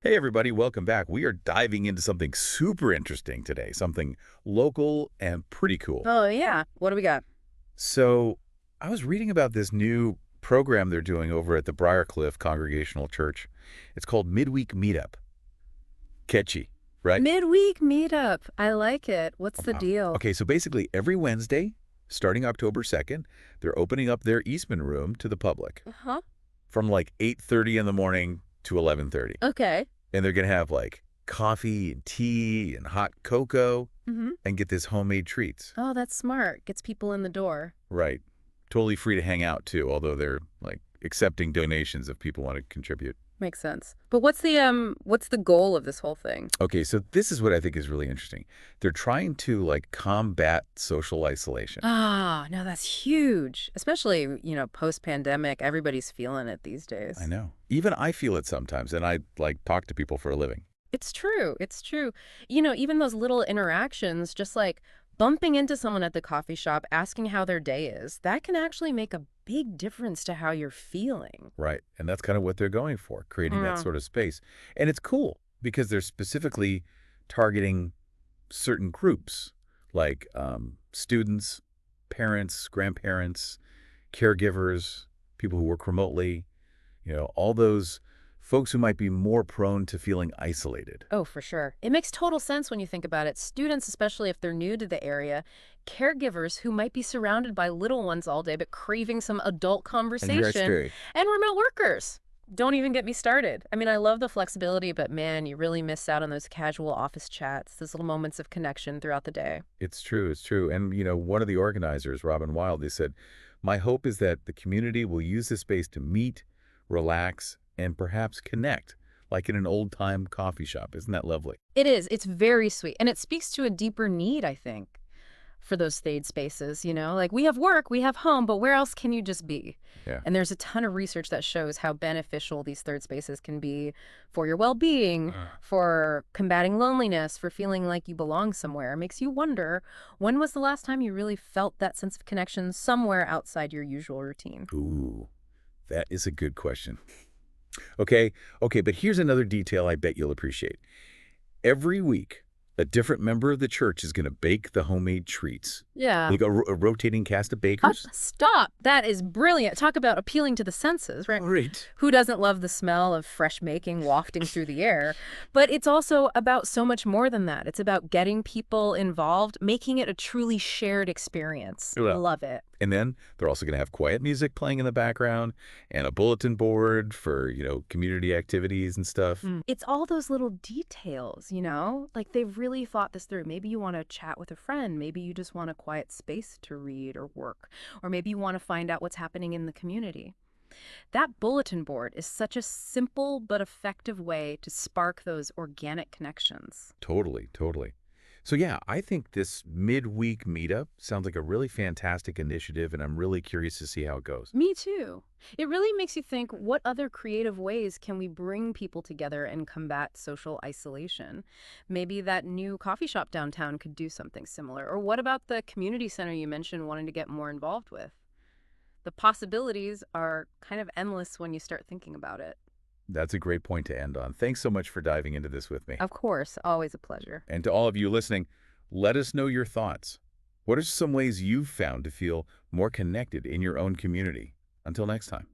Hey everybody, welcome back. We are diving into something super interesting today, something local and pretty cool. Oh, yeah. What do we got? So, I was reading about this new program they're doing over at the Briarcliff Congregational Church. It's called Midweek Meetup. Catchy, right? Midweek meetup. I like it. What's the Wow. deal? Okay, so basically every Wednesday, starting October 2nd, they're opening up their Eastman room to the public Uh-huh. from like 8:30 in the morning to 11:30. Okay. And they're going to have like coffee and tea and hot cocoa Mm-hmm. and get this homemade treats. Oh, that's smart. Gets people in the door. Right. Totally free to hang out too, although they're like accepting donations if people want to contribute. Makes sense. But what's the goal of this whole thing? Okay, so this is what I think is really interesting. They're trying to like combat social isolation. Ah, no, that's huge. Especially, post-pandemic, everybody's feeling it these I days. know. Even I feel it sometimes, and I like talk to people for a living. It's true. It's true. Even those little interactions, just like bumping into someone at the coffee shop, asking how their day is, that can actually make a big difference to how you're feeling. Right. And that's kind of what they're going for, creating that Yeah. sort of space. And it's cool because they're specifically targeting certain groups like students, parents, grandparents, caregivers, people who work remotely, all those folks who might be more prone to feeling isolated. Oh, for sure. It makes total sense when you think about it. Students, especially if they're new to the area, caregivers who might be surrounded by little ones all day but craving some adult And you're conversation, scary. and remote workers. Don't even get me started. I mean, I love the flexibility, but man, you really miss out on those casual office chats, those little moments of connection throughout the day. It's true. It's true. And, one of the organizers, Robin Wild, they said, my hope is that the community will use this space to meet, relax, and perhaps connect, like in an old-time coffee shop. Isn't that lovely? It is. It's very sweet. And it speaks to a deeper need, I think, for those stayed spaces, Like we have work, we have home, but where else can you just be? Yeah. And there's a ton of research that shows how beneficial these third spaces can be for your well-being, for combating loneliness, for feeling like you belong somewhere. It makes you wonder, when was the last time you really felt that sense of connection somewhere outside your usual routine? Ooh, that is a good question. Okay, okay, but here's another detail I bet you'll appreciate. Every week, a different member of the church is going to bake the homemade treats. Yeah. Like a rotating cast of bakers. Stop. That is brilliant. Talk about appealing to the senses, right? Great. Who doesn't love the smell of fresh making wafting through the air? But it's also about so much more than that. It's about getting people involved, making it a truly shared experience. Well, Love it. and then they're also going to have quiet music playing in the background and a bulletin board for, community activities and stuff. It's all those little details, Like they've really thought this through. Maybe you want to chat with a friend. Maybe you just want a quiet space to read or work. Or maybe you want to find out what's happening in the community. That bulletin board is such a simple but effective way to spark those organic connections. Totally, totally. So yeah, I think this midweek meetup sounds like a really fantastic initiative, and I'm really curious to see how it goes. Me too. It really makes you think, what other creative ways can we bring people together and combat social isolation? Maybe that new coffee shop downtown could do something similar. Or what about the community center you mentioned wanting to get more involved with? The possibilities are kind of endless when you start thinking about it. That's a great point to end on. Thanks so much for diving into this with me. Of course, always a pleasure. And to all of you listening, let us know your thoughts. What are some ways you've found to feel more connected in your own community? Until next time.